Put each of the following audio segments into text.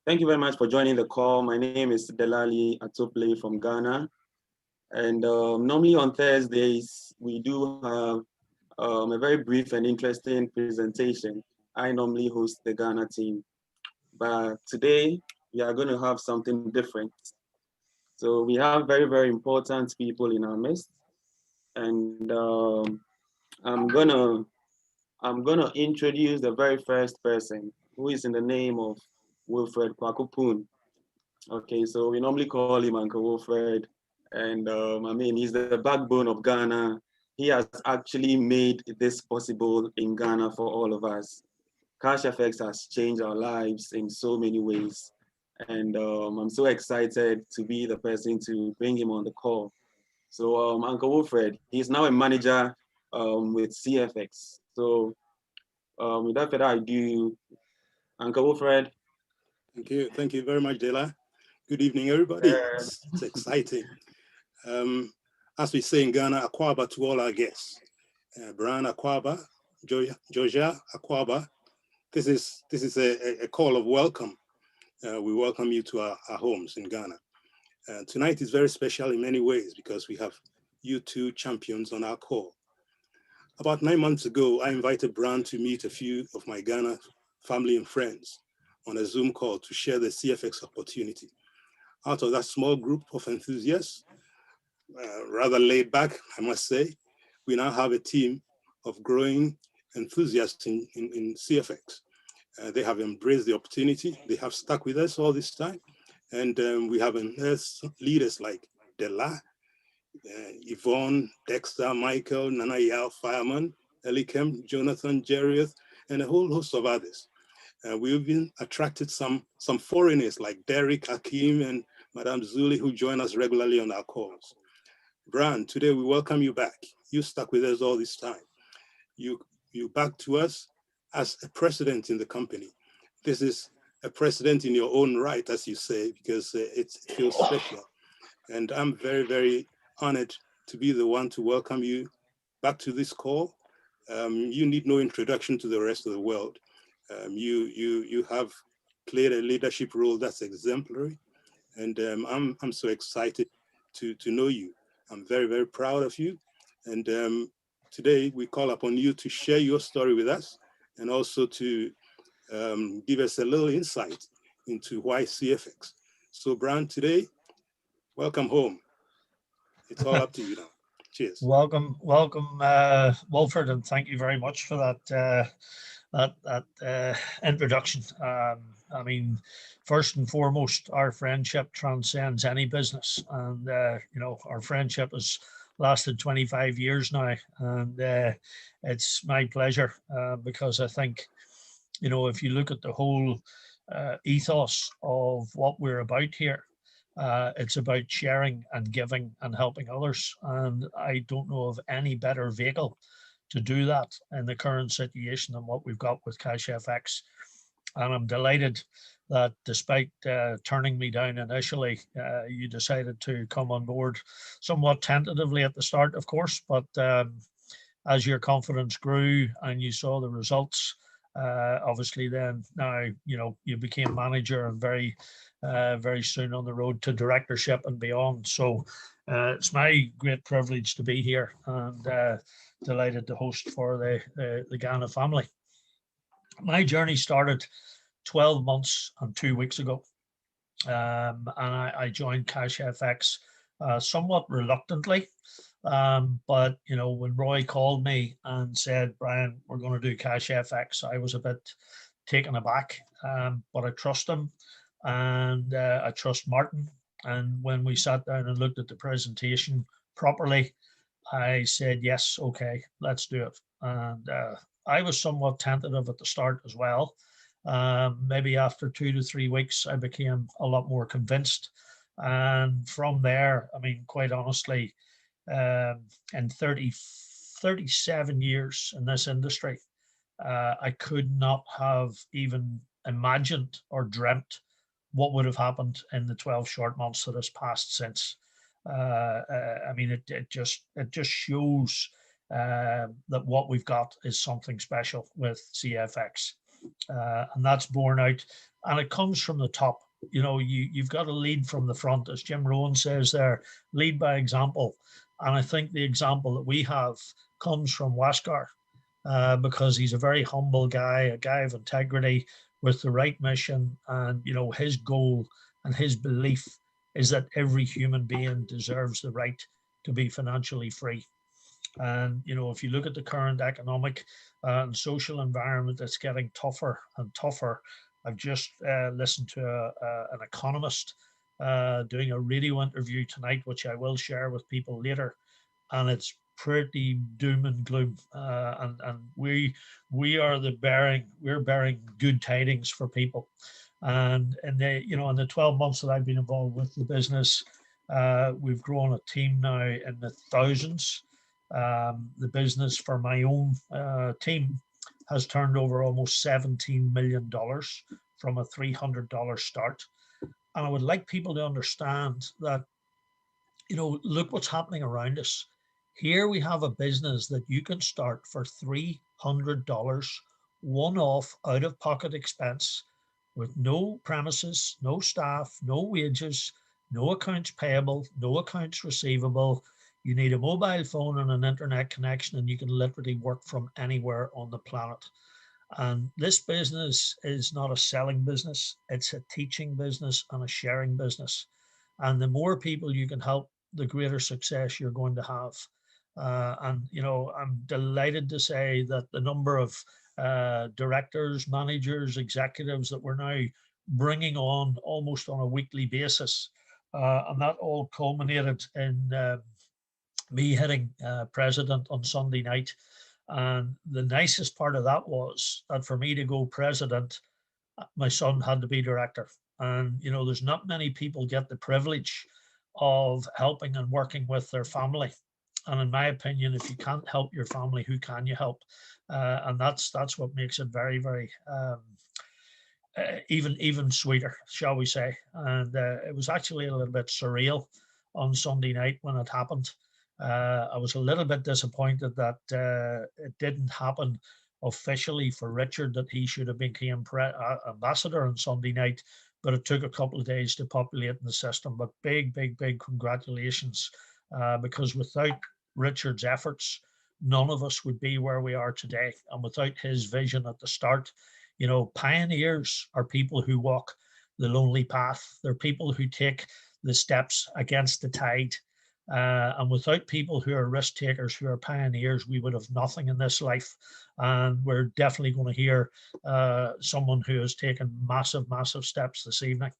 Thank you very much for joining the call. My name is Delali Atople from Ghana. And normally on Thursdays, we do have a very brief and interesting presentation. I normally host the Ghana team. But today, we are going to have something different. So we have very, very important people in our midst. And I'm gonna introduce the very first person, who is in the name of Wilfred Kwakupun. Okay, so we normally call him Uncle Wilfred, and I mean, he's the backbone of Ghana. He has actually made this possible in Ghana for all of us. CashFX has changed our lives in so many ways, and I'm so excited to be the person to bring him on the call. So Uncle Wilfred, he's now a manager with CFX. So without further ado, Uncle Wilfred. Thank you very much, Dela. Good evening, everybody. It's exciting. As we say in Ghana, Akwaba to all our guests. Brian Akwaba, Jojar Akwaba. This is a call of welcome. We welcome you to our homes in Ghana. Tonight is very special in many ways because we have you two champions on our call. About 9 months ago, I invited Brian to meet a few of my Ghana family and friends on a Zoom call to share the CFX opportunity. Out of that small group of enthusiasts, rather laid back, I must say, we now have a team of growing enthusiasts in CFX. They have embraced the opportunity. They have stuck with us all this time. And we have leaders like Dela, Yvonne, Dexter, Michael, Nana Yao, Fireman, Elikem, Jonathan, Jerrieth, and a whole host of others. We've even attracted some foreigners like Derek, Hakim, and Madame Zuli, who join us regularly on our calls. Brian, today we welcome you back. You stuck with us all this time. You back to us as a president in the company. This is a president in your own right, as you say, because it feels special. And I'm very, very honored to be the one to welcome you back to this call. You need no introduction to the rest of the world. You have played a leadership role that's exemplary, and I'm so excited to know you. I'm very, very proud of you, and today we call upon you to share your story with us, and also to give us a little insight into why CFX. So, Brian, today, welcome home. It's all up to you now. Cheers. Welcome, Wilfred, and thank you very much for that introduction. I mean, first and foremost, our friendship transcends any business, and you know, our friendship has lasted 25 years now, and it's my pleasure because I think, you know, if you look at the whole ethos of what we're about here, it's about sharing and giving and helping others. And I don't know of any better vehicle to do that in the current situation than what we've got with CashFX. And I'm delighted that despite turning me down initially, you decided to come on board somewhat tentatively at the start, of course, but as your confidence grew and you saw the results, obviously then now, you know, you became manager and very soon on the road to directorship and beyond. So it's my great privilege to be here, and delighted to host for the Ghana family. My journey started 12 months and 2 weeks ago, and I joined CashFX somewhat reluctantly. But you know, when Roy called me and said, Brian, we're going to do CashFX, I was a bit taken aback, but I trust him, and I trust Martin. And when we sat down and looked at the presentation properly, I said, yes, okay, let's do it. And I was somewhat tentative at the start as well. Maybe after 2 to 3 weeks, I became a lot more convinced. And from there, I mean, quite honestly, in 37 years in this industry, I could not have even imagined or dreamt what would have happened in the 12 short months that has passed since. I mean, it just shows that what we've got is something special with CFX. And that's borne out, and it comes from the top. You know, you've got to lead from the front, as Jim Rohn says there, lead by example. And I think the example that we have comes from Waskar, because he's a very humble guy, a guy of integrity with the right mission. And, you know, his goal and his belief is that every human being deserves the right to be financially free. And, you know, if you look at the current economic and social environment, it's getting tougher and tougher. I've just listened to an economist doing a radio interview tonight, which I will share with people later. And it's pretty doom and gloom. And we're bearing good tidings for people. And in the 12 months that I've been involved with the business, we've grown a team now in the thousands. The business for my own team has turned over almost $17 million from a $300 start. And I would like people to understand that, you know, look what's happening around us. Here we have a business that you can start for $300, one-off, out-of-pocket expense, with no premises, no staff, no wages, no accounts payable, no accounts receivable. You need a mobile phone and an internet connection, and you can literally work from anywhere on the planet. And this business is not a selling business, it's a teaching business and a sharing business. And the more people you can help, the greater success you're going to have. And, you know, I'm delighted to say that the number of directors, managers, executives that we're now bringing on almost on a weekly basis, and that all culminated in me hitting president on Sunday night. And the nicest part of that was that for me to go president, my son had to be director. And, you know, there's not many people get the privilege of helping and working with their family. And in my opinion, if you can't help your family, who can you help? And that's what makes it very, very even sweeter, shall we say. And it was actually a little bit surreal on Sunday night when it happened. I was a little bit disappointed that it didn't happen officially for Richard, that he should have become ambassador on Sunday night, but it took a couple of days to populate in the system. But big congratulations, because without Richard's efforts, none of us would be where we are today. And without his vision at the start, you know, pioneers are people who walk the lonely path. They're people who take the steps against the tide. And without people who are risk takers, who are pioneers, we would have nothing in this life. And we're definitely going to hear someone who has taken massive steps this evening.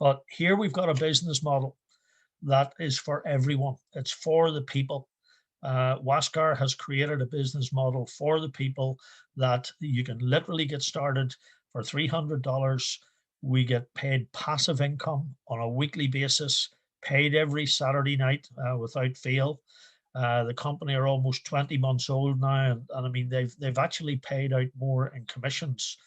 But here we've got a business model that is for everyone. It's for the people. Waskar has created a business model for the people that you can literally get started for $300. We get paid passive income on a weekly basis, paid every Saturday night without fail. The company are almost 20 months old now, and I mean they've actually paid out more in commissions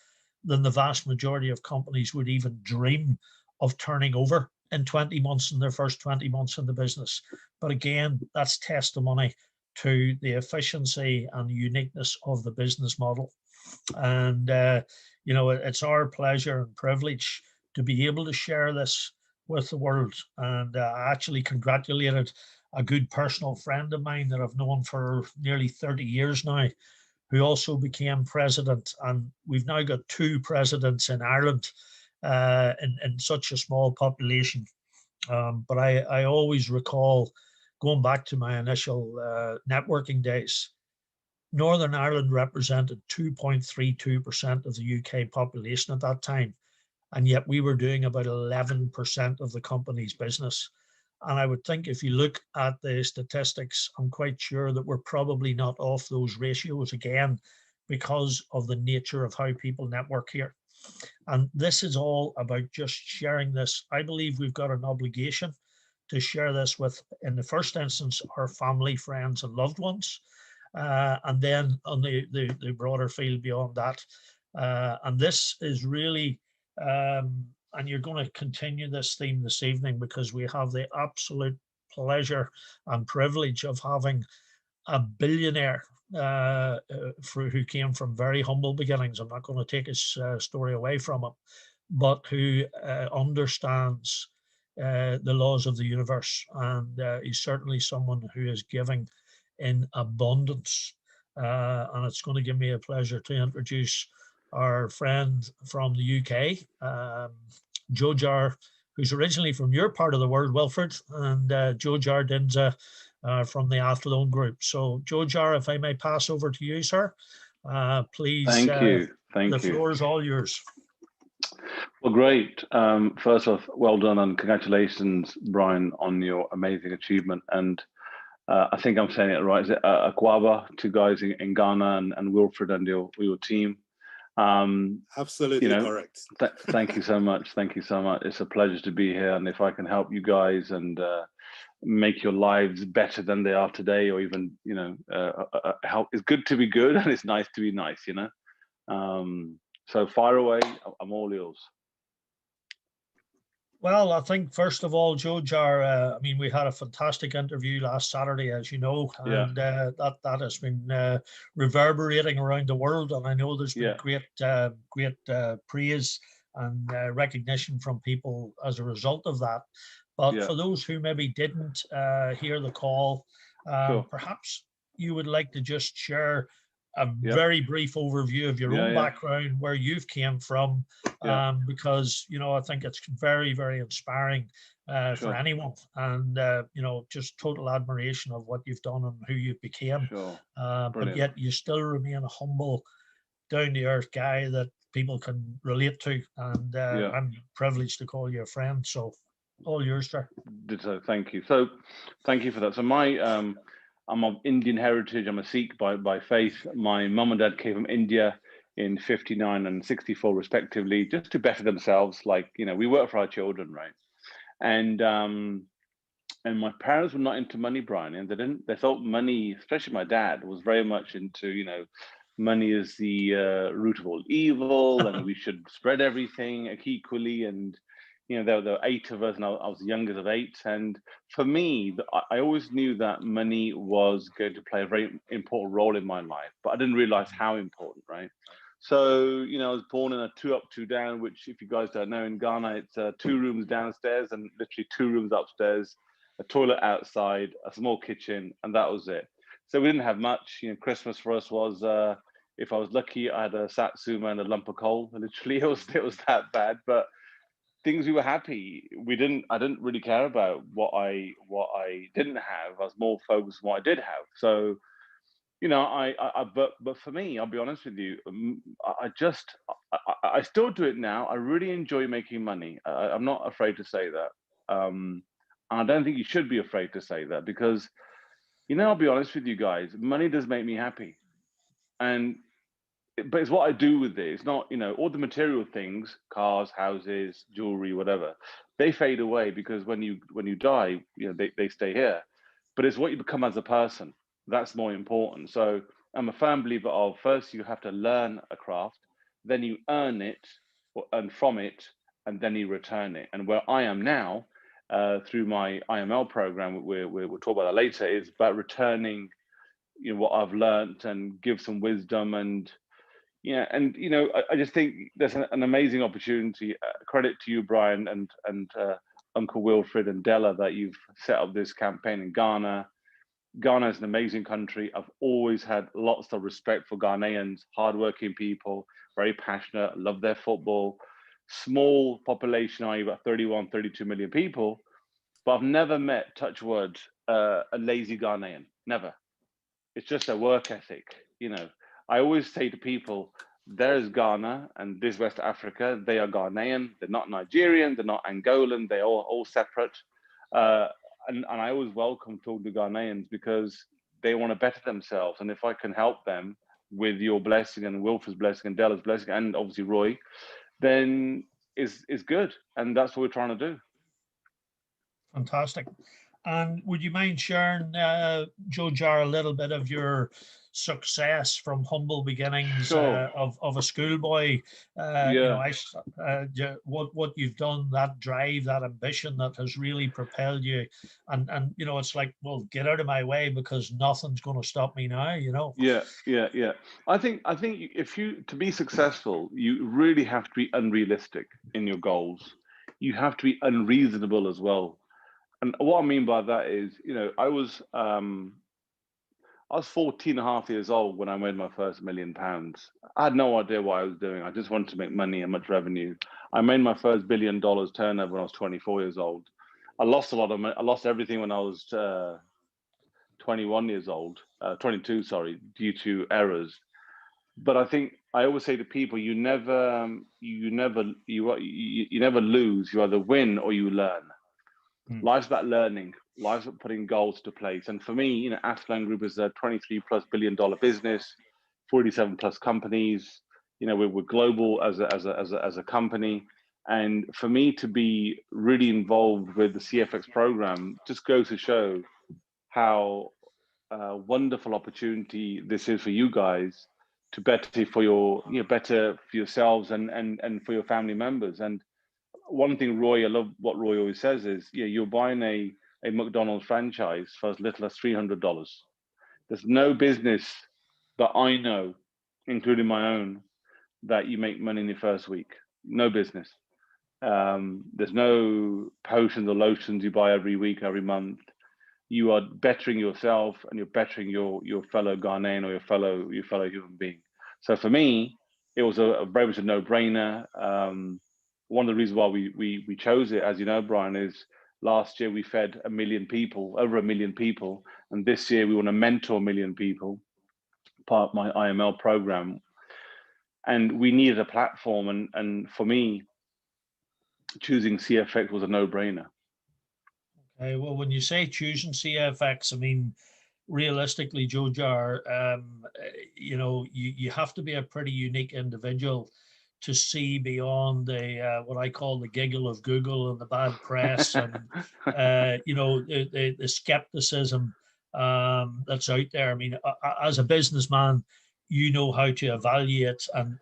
than the vast majority of companies would even dream of turning over in 20 months, in their first 20 months in the business. But again, that's testimony to the efficiency and uniqueness of the business model. And you know, it's our pleasure and privilege to be able to share this with the world. And I actually congratulated a good personal friend of mine that I've known for nearly 30 years now, who also became president. And we've now got 2 presidents in Ireland in such a small population. But I always recall, going back to my initial networking days, Northern Ireland represented 2.32% of the UK population at that time. And yet we were doing about 11% of the company's business. And I would think if you look at the statistics, I'm quite sure that we're probably not off those ratios again, because of the nature of how people network here. And this is all about just sharing this. I believe we've got an obligation to share this with, in the first instance, our family, friends, and loved ones. And then on the broader field beyond that. And this is really, and you're going to continue this theme this evening, because we have the absolute pleasure and privilege of having a billionaire who came from very humble beginnings. I'm not going to take his story away from him, but who understands the laws of the universe, and he's certainly someone who is giving in abundance. And it's going to give me a pleasure to introduce our friend from the UK, Jojar, who's originally from your part of the world, Wilfred, and Jojar Dhinsa from the Athlone Group. So, Jojar, if I may pass over to you, sir, please. Thank you. The floor is all yours. Well, great. First off, well done and congratulations, Brian, on your amazing achievement. And I think I'm saying it right. Is it Akwaba, two guys in Ghana, and Wilfred and your team? Absolutely correct. Thank you so much. Thank you so much. It's a pleasure to be here. And if I can help you guys and make your lives better than they are today, or even, help, it's good to be good and it's nice to be nice, So fire away, I'm all yours. Well, I think first of all, Jojar, I mean, we had a fantastic interview last Saturday, as you know, and that has been reverberating around the world, and I know there's been great praise and recognition from people as a result of that. But for those who maybe didn't hear the call, perhaps you would like to just share a very brief overview of your own background, where you've came from, because, I think it's very, very inspiring for anyone, and, just total admiration of what you've done and who you became. But yet you still remain a humble, down-to-earth guy that people can relate to, and I'm privileged to call you a friend. So all yours, sir. So thank you. So thank you for that. So I'm of Indian heritage. I'm a Sikh by faith. My mum and dad came from India in 59 and 64 respectively, just to better themselves. Like, we work for our children, right? And my parents were not into money, Brian, and they thought money, especially my dad, was very much into, money is the root of all evil, and we should spread everything equally. And there were 8 of us, and I was the youngest of 8. And for me, I always knew that money was going to play a very important role in my life, but I didn't realize how important, right? So, I was born in a 2 up, 2 down, which, if you guys don't know, in Ghana, it's 2 rooms downstairs and literally 2 rooms upstairs, a toilet outside, a small kitchen, and that was it. So we didn't have much. Christmas for us was, if I was lucky, I had a satsuma and a lump of coal. Literally, it was that bad. But things, we were happy. I didn't really care about what I didn't have. I was more focused on what I did have. So, but for me, I'll be honest with you, I still do it now. I really enjoy making money. I'm not afraid to say that. And I don't think you should be afraid to say that, because, I'll be honest with you guys, money does make me happy. But it's what I do with it. It's not, all the material things, cars, houses, jewelry, whatever, they fade away, because when you die, they stay here. But it's what you become as a person. That's more important. So I'm a firm believer of, first you have to learn a craft, then you earn it or earn from it, and then you return it. And where I am now, through my IML program, we'll talk about that later, is about returning what I've learned and give some wisdom. And I just think there's an amazing opportunity. Credit to you, Brian, and Uncle Wilfred and Della, that you've set up this campaign in Ghana. Ghana is an amazing country. I've always had lots of respect for Ghanaians, hardworking people, very passionate, love their football. Small population, i.e. about 31, 32 million people, but I've never met, touch wood, a lazy Ghanaian, never. It's just a work ethic. I always say to people, there's Ghana and this West Africa. They are Ghanaian. They're not Nigerian. They're not Angolan. They're all separate. And I always welcome talking to Ghanaians, because they want to better themselves. And if I can help them with your blessing and Wilfred's blessing and Della's blessing, and obviously Roy, then it's good. And that's what we're trying to do. Fantastic. And would you mind sharing, Jojar, a little bit of your success from humble beginnings Sure. of a schoolboy. Yeah. What you've done, that drive, that ambition that has really propelled you, and it's like, well, get out of my way because nothing's going to stop me now. Yeah. I think if to be successful, you really have to be unrealistic in your goals. You have to be unreasonable as well. And what I mean by that is, I was 14 and a half years old when I made my first £1 million. I had no idea what I was doing. I just wanted to make money and much revenue. I made my first $1 billion turnover when I was 24 years old. I lost a lot of money. I lost everything when I was 21 years old, 22, sorry, due to errors. But I think I always say to people, you never lose. You either win or you learn. Life's about learning. Life's about putting goals to place. And for me, Aslan Group is a $23+ billion business, 47 plus companies. We're global as a company. And for me to be really involved with the CFX program just goes to show how wonderful opportunity this is for you guys to better for yourselves and for your family members. And one thing, Roy, I love what Roy always says is, you're buying a McDonald's franchise for as little as $300. There's no business that I know, including my own, that you make money in your first week. No business. There's no potions or lotions you buy every week, every month. You are bettering yourself and you're bettering your fellow Ghanaian or your fellow human being. So for me, it was a very much a no-brainer. One of the reasons why we chose it, as you know, Brian, is last year we fed over 1 million people, and this year we want to mentor 1 million people, part of my IML program. And we needed a platform, and for me, choosing CFX was a no-brainer. Okay, well, when you say choosing CFX, I mean, realistically, Jojar, you have to be a pretty unique individual to see beyond the what I call the giggle of Google and the bad press and the skepticism that's out there. I mean, as a businessman, you know how to evaluate and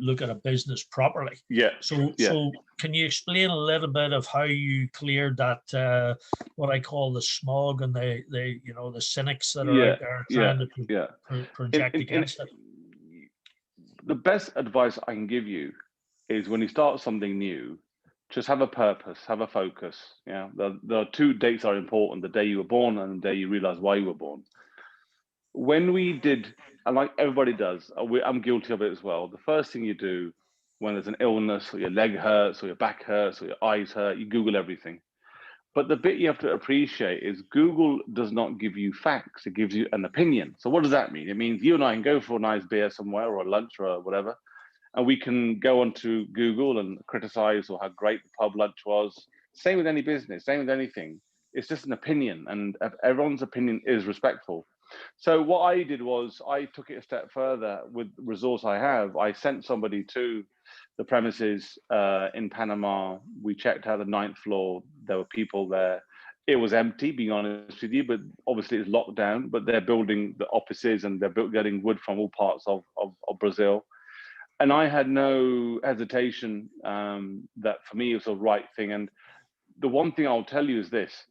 look at a business properly. Yeah. So can you explain a little bit of how you cleared that what I call the smog and the cynics that are out there trying to project against it? The best advice I can give you is when you start something new, just have a purpose, have a focus. Yeah, there are 2 dates that are important: the day you were born and the day you realize why you were born. When we did, and like everybody does, I'm guilty of it as well. The first thing you do when there's an illness, or your leg hurts, or your back hurts, or your eyes hurt, you Google everything. But the bit you have to appreciate is Google does not give you facts, it gives you an opinion. So what does that mean? It means you and I can go for a nice beer somewhere or a lunch or whatever, and we can go onto Google and criticize or how great the pub lunch was. Same with any business, same with anything. It's just an opinion, and everyone's opinion is respectful. So what I did was I took it a step further with the resource I have. I sent somebody to the premises in Panama. We checked out the 9th floor. There were people there. It was empty, being honest with you, but obviously it's locked down. But they're building the offices and they're getting wood from all parts of Brazil. And I had no hesitation that for me it was the right thing. And the one thing I'll tell you is this: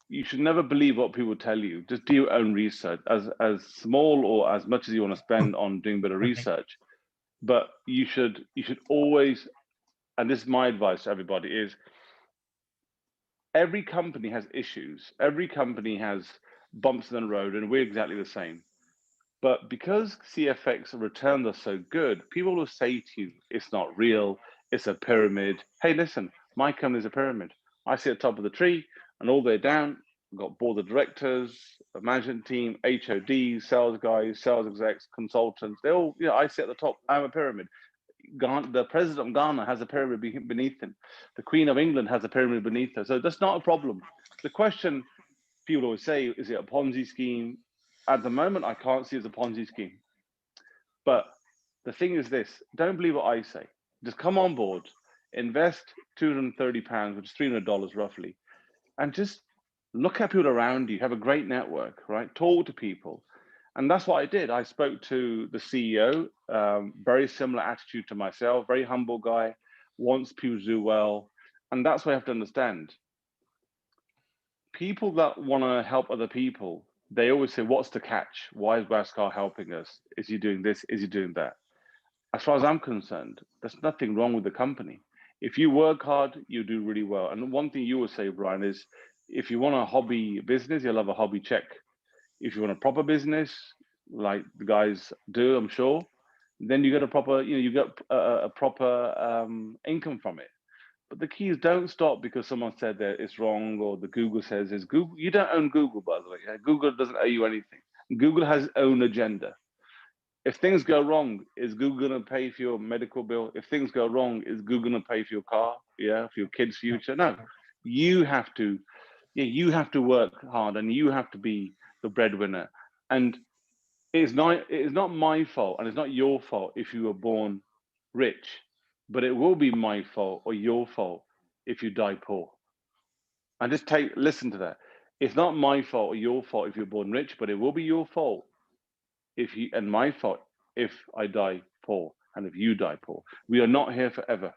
you should never believe what people tell you. Just do your own research, as small or as much as you want to spend on doing a bit of research. But you should always, and this is my advice to everybody, is every company has issues. Every company has bumps in the road, and we're exactly the same. But because CFX returns are so good, people will say to you, it's not real, it's a pyramid. Hey, listen, my company is a pyramid. I sit at the top of the tree, and all the way down, we've got board of directors, a management team, HODs, sales guys, sales execs, consultants. They all, I sit at the top. I'm a pyramid. The president of Ghana has a pyramid beneath him. The Queen of England has a pyramid beneath her. So that's not a problem. The question people always say, is it a Ponzi scheme? At the moment, I can't see it as a Ponzi scheme. But the thing is this: don't believe what I say. Just come on board, invest £230, which is $300 roughly, and just look at people around you, have a great network, right? Talk to people. And that's what I did. I spoke to the CEO, very similar attitude to myself, very humble guy, wants people to do well. And that's what you have to understand. People that want to help other people, they always say, what's the catch? Why is Bhaskar helping us? Is he doing this? Is he doing that? As far as I'm concerned, there's nothing wrong with the company. If you work hard, you do really well. And one thing you will say, Brian, is if you want a hobby business, you'll have a hobby check. If you want a proper business, like the guys do, I'm sure, then you get a proper, you get a proper income from it. But the key is don't stop because someone said that it's wrong or the Google says it's Google. You don't own Google, by the way. Google doesn't owe you anything. Google has its own agenda. If things go wrong, is Google going to pay for your medical bill? If things go wrong, is Google going to pay for your car? Yeah, for your kids' future? No, you have to. Yeah, you have to work hard, and you have to be the breadwinner. And it is not my fault, and it's not your fault if you were born rich, but it will be my fault or your fault if you die poor. And just listen to that. It's not my fault or your fault if you're born rich, but it will be your fault and my fault if I die poor and if you die poor. We are not here forever.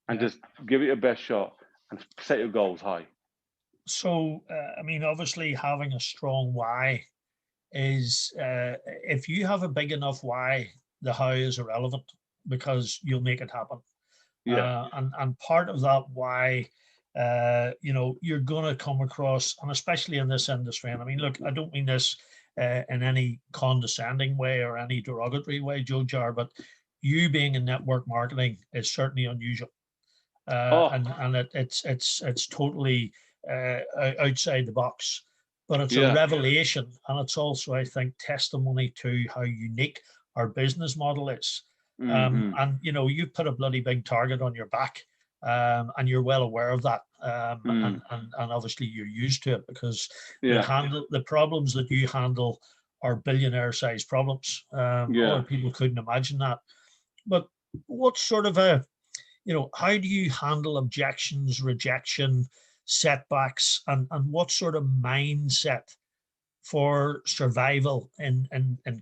And just give it your best shot and set your goals high. So, I mean, obviously having a strong why is, if you have a big enough why, the how is irrelevant because you'll make it happen. Yeah. And part of that why, you're going to come across, and especially in this industry, and I mean, look, I don't mean this in any condescending way or any derogatory way, Jojar, but you being in network marketing is certainly unusual. And it's totally outside the box, but it's a revelation, and it's also, I think, testimony to how unique our business model is. And you put a bloody big target on your back, and you're well aware of that, and obviously you're used to it because the problems that you handle are billionaire-sized problems. A lot of people couldn't imagine that. But what sort of how do you handle objections, rejection, setbacks, and what sort of mindset for survival in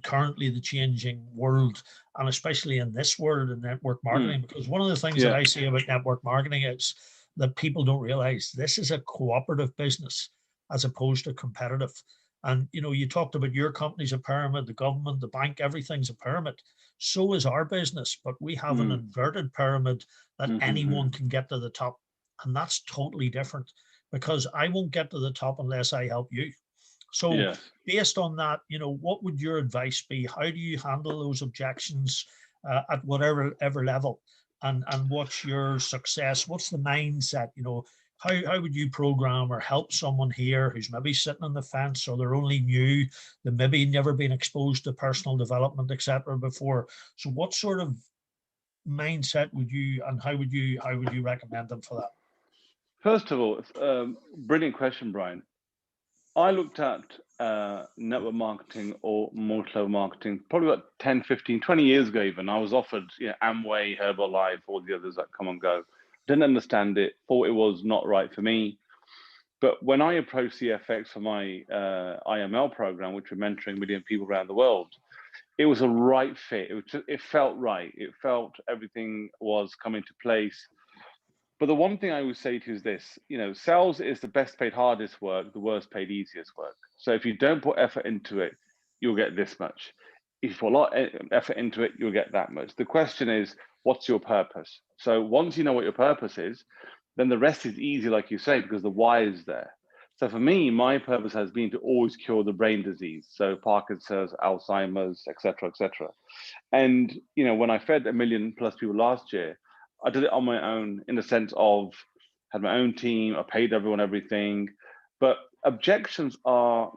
currently the changing world, and especially in this world in network marketing? Because one of the things that I see about network marketing is that people don't realize this is a cooperative business as opposed to competitive. And you talked about your company's a pyramid, the government, the bank, everything's a pyramid. So is our business, but we have an inverted pyramid that anyone can get to the top. And that's totally different because I won't get to the top unless I help you. So based on that, what would your advice be? How do you handle those objections at whatever level? And what's your success? What's the mindset? How would you program or help someone here who's maybe sitting on the fence, or they're only new, they maybe never been exposed to personal development, etc. before? So what sort of mindset would you, and how would you recommend them for that? First of all, brilliant question, Brian. I looked at network marketing or multi-level marketing probably about 10, 15, 20 years ago even. I was offered Amway, Herbalife, all the others that come and go. Didn't understand it, thought it was not right for me. But when I approached CFX for my IML program, which we're mentoring a million people around the world, it was a right fit. It felt right. It felt everything was coming to place. But the one thing I would say to you is this, sales is the best paid, hardest work, the worst paid, easiest work. So if you don't put effort into it, you'll get this much. If you put a lot of effort into it, you'll get that much. The question is, what's your purpose? So once you know what your purpose is, then the rest is easy, like you say, because the why is there. So for me, my purpose has been to always cure the brain disease. So Parkinson's, Alzheimer's, et cetera, et cetera. And, when I fed 1 million plus people last year, I did it on my own in the sense of had my own team, I paid everyone everything. But objections are,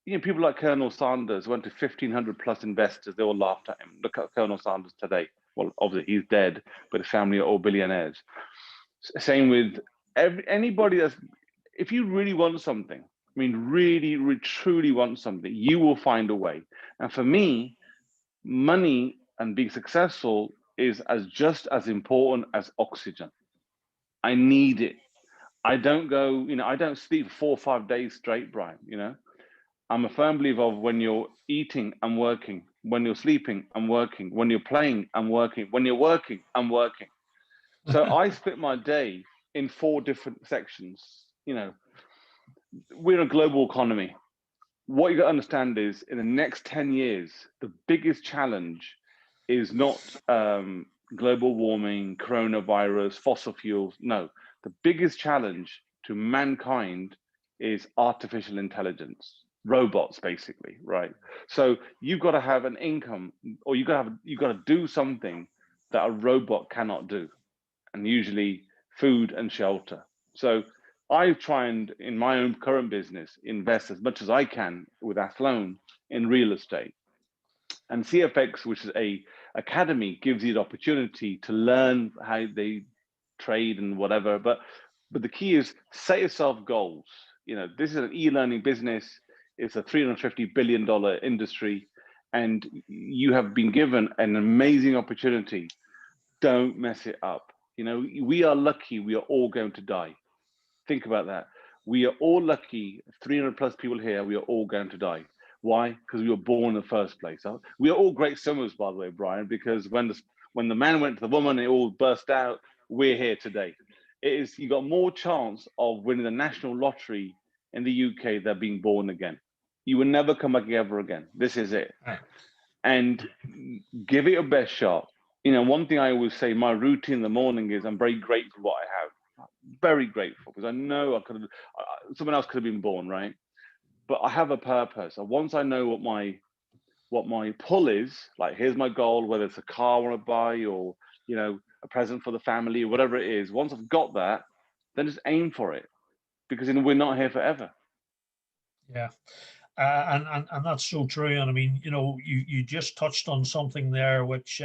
people like Colonel Sanders went to 1,500 plus investors. They all laughed at him. Look at Colonel Sanders today. Well, obviously he's dead, but his family are all billionaires. Same with anybody if you really want something, really, really, truly want something, you will find a way. And for me, money and being successful is just as important as oxygen. I need it. I don't go, I don't sleep 4 or 5 days straight, Brian, I'm a firm believer of when you're eating, I'm working. When you're sleeping, I'm working. When you're playing, I'm working. When you're working, I'm working. So I split my day in 4 different sections. You know, we're a global economy. What you got to understand is in the next 10 years, the biggest challenge is not global warming, coronavirus, fossil fuels. No, the biggest challenge to mankind is artificial intelligence, robots, basically, right? So you've got to have an income, or you've got to do something that a robot cannot do, and usually food and shelter. So I try and, in my own current business, invest as much as I can with Athlone in real estate. And CFX, which is a academy, gives you the opportunity to learn how they trade and whatever. But the key is set yourself goals. You know, this is an e-learning business. It's a $350 billion industry, and you have been given an amazing opportunity. Don't mess it up. You know, we are lucky. We are all going to die. Think about that. We are all lucky, 300 plus people here, we are all going to die. Why? Because we were born in the first place. We are all great swimmers, by the way, Brian, because when the man went to the woman, it all burst out. We're here today. You got more chance of winning the national lottery in the UK than being born again. You will never come back ever again. This is it. And give it your best shot. You know, one thing I always say, my routine in the morning is I'm very grateful for what I have. Very grateful, because I know someone else could have been born, right? But I have a purpose. And once I know what my pull is, like here's my goal, whether it's a car I want to buy, or you know, a present for the family, or whatever it is. Once I've got that, then just aim for it, because you know, we're not here forever. Yeah. And that's so true. And I mean, you know, you just touched on something there, which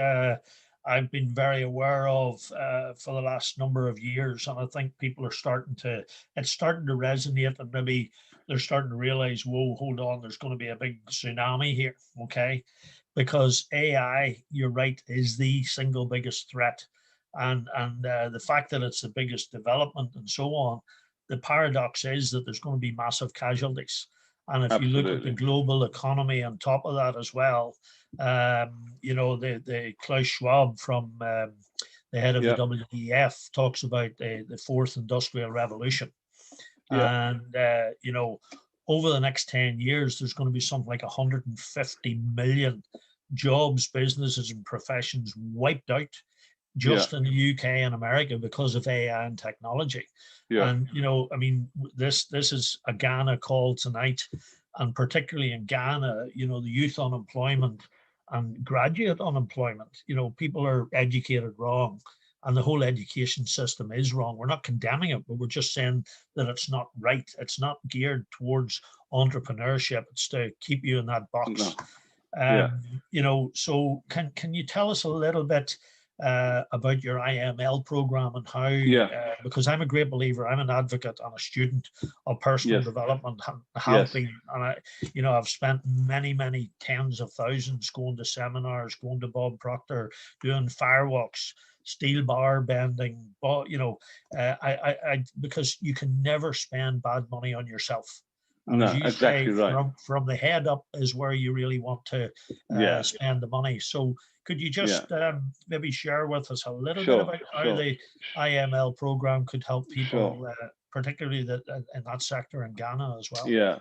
I've been very aware of for the last number of years. And I think people are it's starting to resonate, and maybe they're starting to realize, whoa, hold on, there's going to be a big tsunami here. Okay. Because AI, you're right, is the single biggest threat. And the fact that it's the biggest development and so on, the paradox is that there's going to be massive casualties. And if you look at the global economy on top of that as well, you know, the Klaus Schwab from the head of the WEF talks about the fourth industrial revolution. And, you know, over the next 10 years, there's going to be something like 150 million jobs, businesses and professions wiped out just in the UK and America because of AI and technology. And, you know, I mean, this is a Ghana call tonight, and particularly in Ghana, you know, the youth unemployment and graduate unemployment, you know, people are educated wrong, and the whole education system is wrong. We're not condemning it, but we're just saying that it's not right. It's not geared towards entrepreneurship. It's to keep you in that box. You know, so can you tell us a little bit about your IML program and how, because I'm a great believer, I'm an advocate and a student of personal development, have been, and you know, I've spent many tens of thousands going to seminars, going to Bob Proctor, doing firewalks, steel bar bending, but you know, I because you can never spend bad money on yourself. And as you say, from the head up is where you really want to spend the money. So could you just maybe share with us a little bit about how the IML program could help people, particularly in that sector in Ghana as well? Yeah,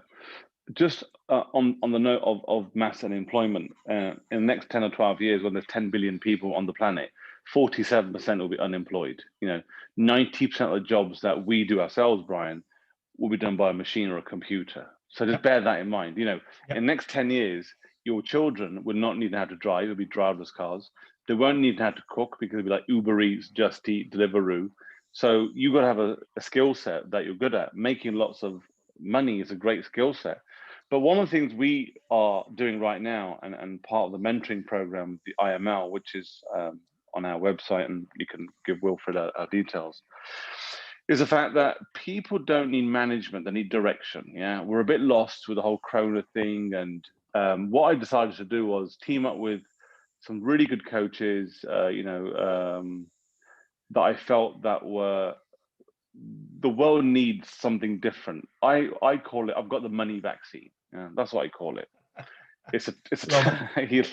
just on the note of mass unemployment, in the next 10 or 12 years, when there's 10 billion people on the planet, 47% will be unemployed. You know, 90% of the jobs that we do ourselves, Brian, will be done by a machine or a computer. So just bear that in mind. You know, in the next 10 years, your children will not need to have to drive. It'll be driverless cars. They won't need to have to cook, because it'll be like Uber Eats, Just Eat, Deliveroo. So you've got to have a skill set that you're good at. Making lots of money is a great skill set. But one of the things we are doing right now, and part of the mentoring program, the IML, which is on our website, and you can give Wilfred our details, is the fact that people don't need management, they need direction. Yeah, we're a bit lost with the whole Corona thing. And what I decided to do was team up with some really good coaches, you know, that I felt that the world needs something different. I call it, I've got the money vaccine. Yeah, that's what I call it. It's a you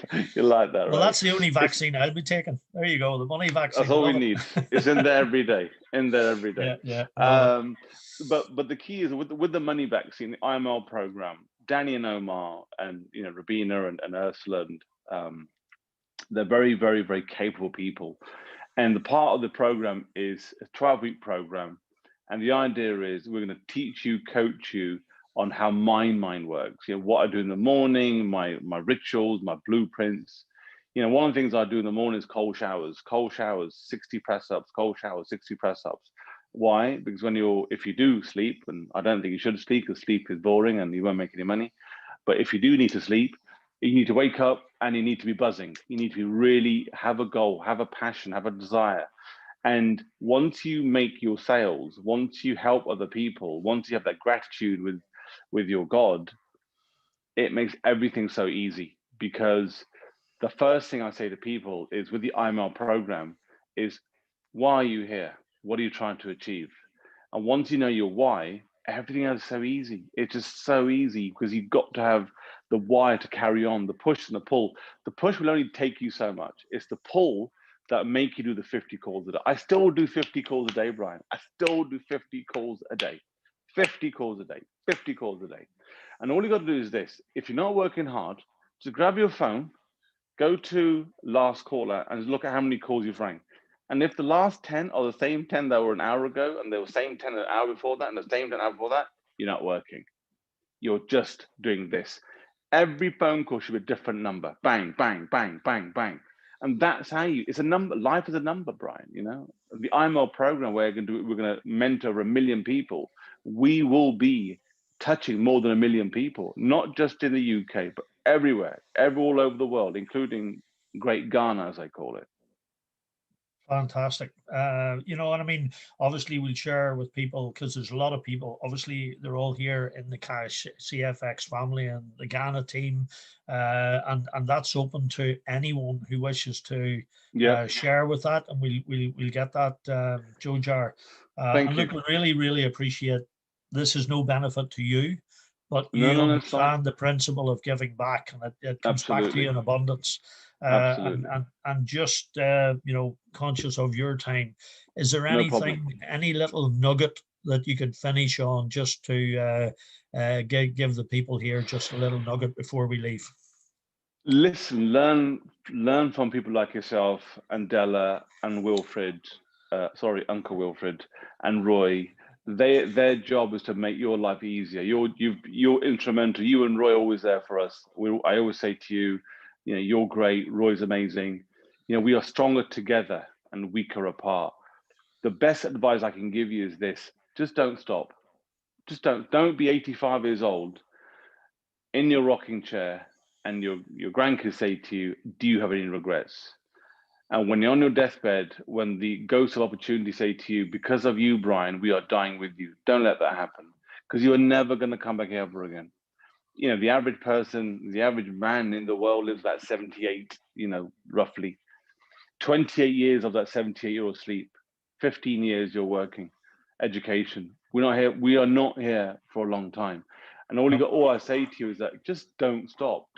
like that, well, right? that's the only vaccine I'll be taking. There you go, the money vaccine. That's all we need. It's in there every day. In there every day. Yeah. But the key is with the money vaccine, the IML program, Danny and Omar and Rabina and Ursula, and they're very, very, very capable people. And the part of the program is a 12-week program. And the idea is we're going to teach you, coach you on how my mind works. What I do in the morning, my rituals, my blueprints. One of the things I do in the morning is cold showers, 60 press ups, cold showers, 60 press ups. Why? Because if you do sleep, and I don't think you should sleep because sleep is boring and you won't make any money. But if you do need to sleep, you need to wake up and you need to be buzzing. You need to really have a goal, have a passion, have a desire. And once you make your sales, once you help other people, once you have that gratitude with your God, it makes everything so easy. Because the first thing I say to people is with the IML program is, why are you here? What are you trying to achieve? And once you know your why, everything else is so easy. It's just so easy because you've got to have the why to carry on, the push and the pull. The push will only take you so much. It's the pull that make you do the 50 calls a day. I still do 50 calls a day, Brian. I still do 50 calls a day. 50 calls a day, 50 calls a day. And all you got to do is this. If you're not working hard, just grab your phone, go to last caller and look at how many calls you've rang. And if the last 10 are the same 10 that were an hour ago, and they were the same 10 an hour before that, and the same 10 an hour before that, you're not working. You're just doing this. Every phone call should be a different number. Bang, bang, bang, bang, bang. And that's how it's a number. Life is a number, Brian. The IML program where we're going to mentor over 1 million people. We will be touching more than 1 million people, not just in the UK, but everywhere, all over the world, including Great Ghana, as I call it. Fantastic. And I mean, obviously we'll share with people because there's a lot of people, obviously they're all here in the CFX family and the Ghana team. And that's open to anyone who wishes to share with that. And we'll get that, Jojar. And look, we really, really appreciate this is no benefit to you, but you understand the principle of giving back, and it comes back to you in abundance. And just conscious of your time, is there anything, any little nugget that you could finish on just to give the people here just a little nugget before we leave? Listen, learn from people like yourself and Della and Wilfred, Uncle Wilfred and Roy. Their job is to make your life easier. You're instrumental. You and Roy are always there for us. I always say to you, you're great. Roy's amazing. We are stronger together and weaker apart. The best advice I can give you is this: just don't stop. Just don't be 85 years old in your rocking chair and your grandkids say to you, do you have any regrets? And when you're on your deathbed, when the ghosts of opportunity say to you, because of you, Brian, we are dying with you, don't let that happen, because you are never going to come back ever again. The average person, the average man in the world lives about 78, roughly. 28 years of that 78-year-old sleep, 15 years you're working, education. We are not here for a long time. And all I say to you is that just don't stop.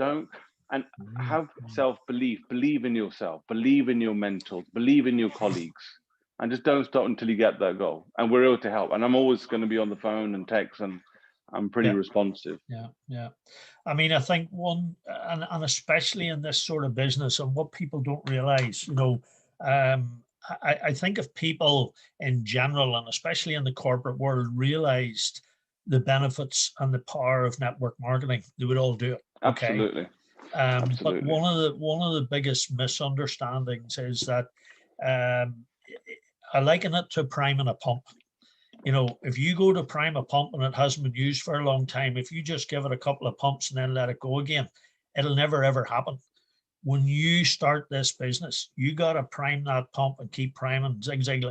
And have self-belief, believe in yourself, believe in your mentors, believe in your colleagues, and just don't stop until you get that goal. And we're able to help. And I'm always going to be on the phone and text, and I'm pretty responsive. Yeah. I mean, I think and especially in this sort of business, and what people don't realize, I think if people in general, and especially in the corporate world, realized the benefits and the power of network marketing, they would all do it. Okay? Absolutely. But one of the biggest misunderstandings is that I liken it to priming a pump. If you go to prime a pump and it hasn't been used for a long time, if you just give it a couple of pumps and then let it go again, it'll never ever happen. When you start this business, you got to prime that pump and keep priming, zigzag,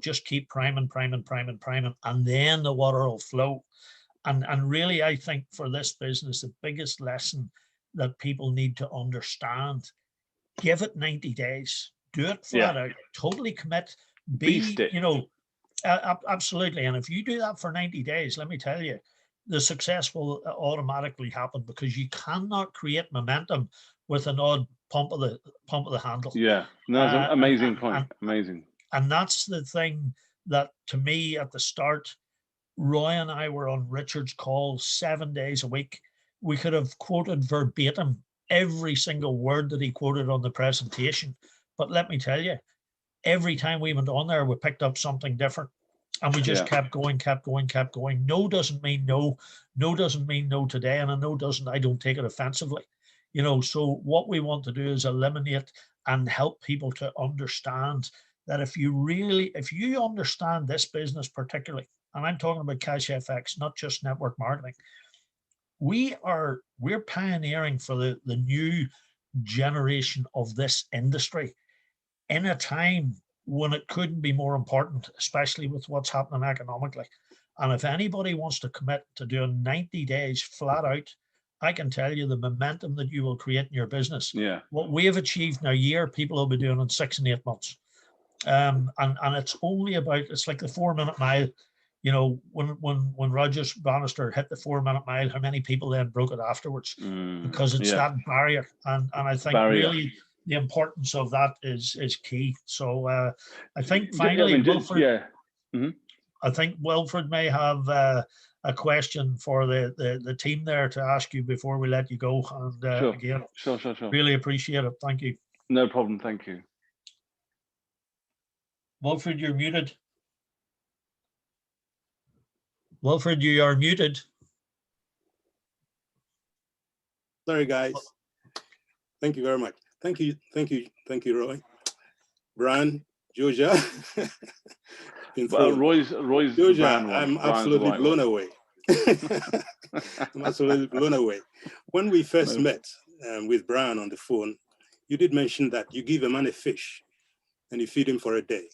just keep priming, and then the water will flow. And really, I think for this business, the biggest lesson that people need to understand, give it 90 days, do it flat out, totally commit, Beast it. absolutely. And if you do that for 90 days, let me tell you, the success will automatically happen, because you cannot create momentum with an odd pump of the handle. Yeah, no, it's an amazing point. Amazing. And that's the thing that, to me, at the start, Roy and I were on Richard's calls 7 days a week. We could have quoted verbatim every single word that he quoted on the presentation. But let me tell you, every time we went on there, we picked up something different. And we just kept going, kept going, kept going. No doesn't mean no. No doesn't mean no today. And a no doesn't, I don't take it offensively. You know, so what we want to do is eliminate and help people to understand that if you understand this business particularly, and I'm talking about CashFX, not just network marketing, we're pioneering for the new generation of this industry in a time when it couldn't be more important, especially with what's happening economically. And if anybody wants to commit to doing 90 days flat out, I can tell you the momentum that you will create in your business. Yeah. What we have achieved in a year, people will be doing in 6 and 8 months. And it's only about, it's like the 4-minute mile. You know, when Roger Bannister hit the 4-minute mile, how many people then broke it afterwards? Because it's that barrier. And I think really the importance of that is key. So I think finally, Wilfred, I think Wilfred may have a question for the team there to ask you before we let you go. And again, sure. Really appreciate it. Thank you. No problem. Thank you. Wilfred, you're muted. Wilfred, you are muted. Sorry, guys. Thank you very much. Thank you, Roy. Brian, Jojar. Roy's Jojar, I'm absolutely blown away. I'm absolutely blown away. When we first met with Brian on the phone, you did mention that you give a man a fish and you feed him for a day.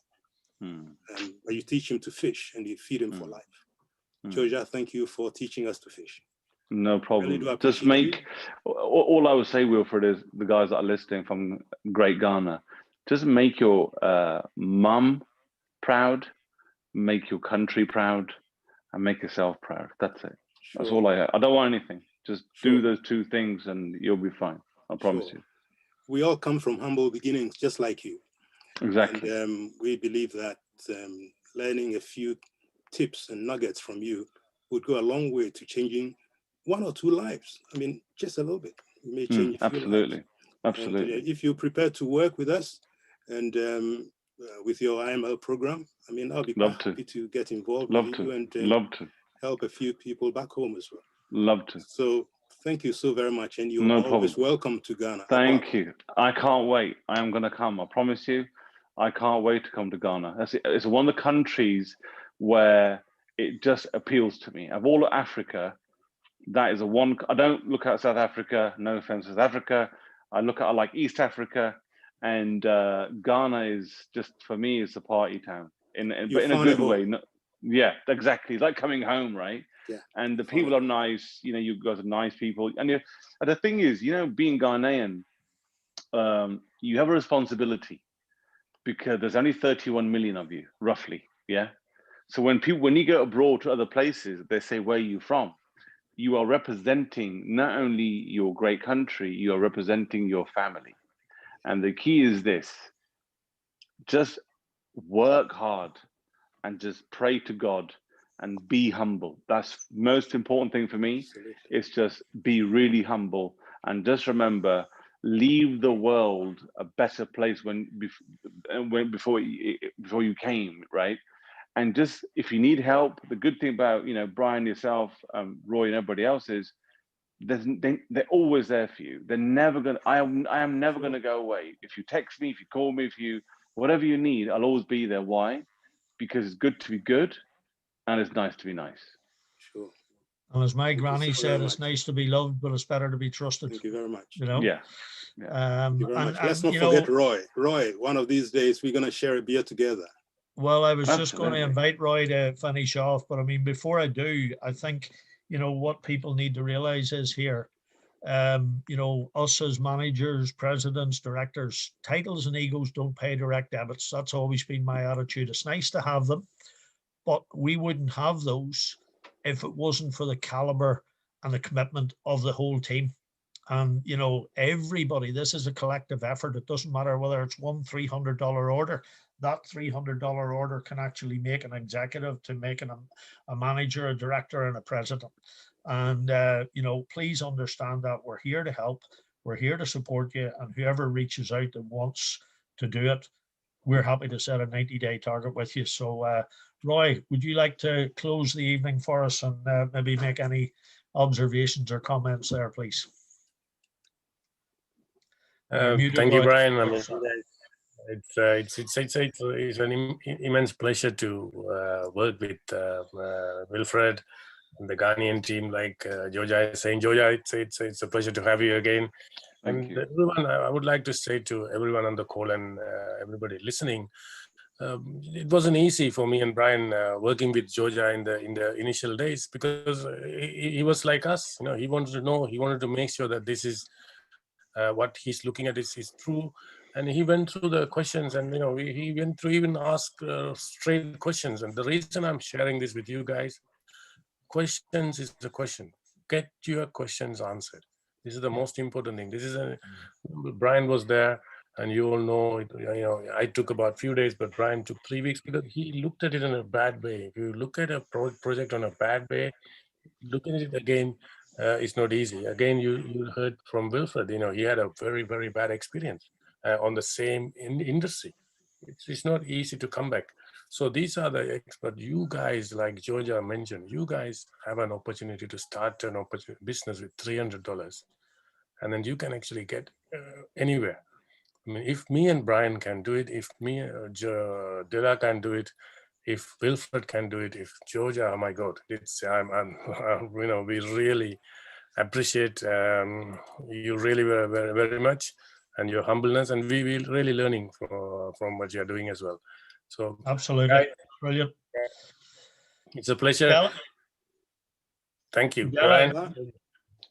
But you teach him to fish and you feed him for life. Jojar, thank you for teaching us to fish. No problem. Really just make, all I would say, Wilfred, is the guys that are listening from Great Ghana, just make your mum proud, make your country proud, and make yourself proud. That's it. Sure. That's all I don't want anything. Just do those two things and you'll be fine. I promise you. We all come from humble beginnings, just like you. Exactly. And we believe that learning a few tips and nuggets from you would go a long way to changing 1 or 2 lives. I mean, just a little bit. You may change a few lives. Absolutely. And, if you're prepared to work with us and with your IML program, I mean, I'll be happy to get involved with you and help a few people back home as well. Love to. So thank you so very much. And you're always welcome to Ghana. Thank you. I can't wait. I am going to come. I promise you. I can't wait to come to Ghana. It's one of the countries where it just appeals to me. Of all of Africa, that is one. I don't look at South Africa. No offense, South Africa. I like East Africa, and Ghana is just, for me, is a party town but in a good way. Yeah, exactly. Like coming home, right? Yeah. And the people are nice. You know, you guys are nice people. And the thing is, being Ghanaian, you have a responsibility because there's only 31 million of you, roughly. Yeah. So when you go abroad to other places, they say, "Where are you from?" You are representing not only your great country, you are representing your family. And the key is this: just work hard and just pray to God and be humble. That's the most important thing for me. It's just be really humble and just remember, leave the world a better place before you came, right? And just, if you need help, the good thing about, Brian, yourself, Roy, and everybody else is they're always there for you. They're never going to, I am never going to go away. If you text me, if you call me, whatever you need, I'll always be there. Why? Because it's good to be good and it's nice to be nice. Sure. And as my granny said, it's nice to be loved, but it's better to be trusted. Thank you very much. Yeah. Thank you very much. Let's not forget Roy. Roy, one of these days, we're going to share a beer together. Well, I was just going to invite Roy to finish off, but I mean, before I do, I think, what people need to realize is here, us as managers, presidents, directors, titles and egos don't pay direct debits. That's always been my attitude. It's nice to have them, but we wouldn't have those if it wasn't for the caliber and the commitment of the whole team. And, you know, everybody, this is a collective effort. It doesn't matter whether it's one $300 order. That $300 order can actually make an executive to making a manager, a director, and a president. And, you know, please understand that we're here to help. We're here to support you. And whoever reaches out that wants to do it, we're happy to set a 90-day target with you. So, Roy, would you like to close the evening for us and maybe make any observations or comments there, please? Thank you, Brian. I mean, it's an immense pleasure to work with Wilfred and the Ghanaian team. Like Jojar is saying, Jojar, it's a pleasure to have you again. Thank you. Everyone, I would like to say to everyone on the call and everybody listening, it wasn't easy for me and Brian working with Jojar in the initial days, because he was like us. You know, he wanted to know, he wanted to make sure that this is what he's looking at is true, and he went through the questions, and you know, he went through, even ask straight questions. And the reason I'm sharing this with you guys, questions is the question. Get your questions answered. This is the most important thing. This is Brian was there, and you all know, you know, I took about a few days, but Brian took 3 weeks, because he looked at it in a bad way. If you look at a project on a bad way, looking at it again, it's not easy. Again, you heard from Wilfred, you know, he had a very, very bad experience on the same industry. It's not easy to come back. So these are the experts. You guys, like Jojar mentioned, you guys have an opportunity to start an business with $300, and then you can actually get anywhere. I mean, if me and Brian can do it, if me, Dela can do it, if Wilfred can do it, if Jojar, oh my God, it's you know, we really appreciate you really very, very much, and your humbleness, and we will really learning from what you are doing as well. So absolutely, brilliant. It's a pleasure. Dela? Thank you, Dela, Brian.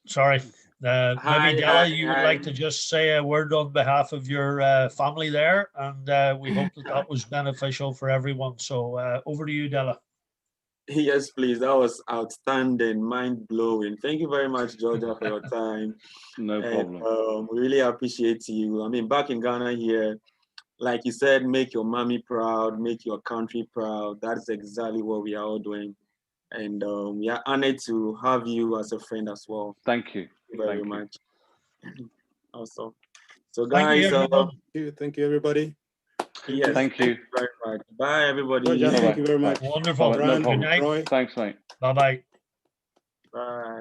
Sorry. Maybe Dela, you would like to just say a word on behalf of your family there, and we hope that was beneficial for everyone. So over to you, Dela. Yes, please. That was outstanding, mind-blowing. Thank you very much, Jojar, for your time. No problem. We really appreciate you. I mean, back in Ghana here, like you said, make your mommy proud, make your country proud. That's exactly what we are all doing. And we are honored to have you as a friend as well. Thank you. Thank you very much. Awesome. So Thank guys, thank you, everybody. Yes, thank you very much. Bye, everybody. Thank you very much. Wonderful. Bye. No Good night. Thanks, mate. Bye-bye. Bye.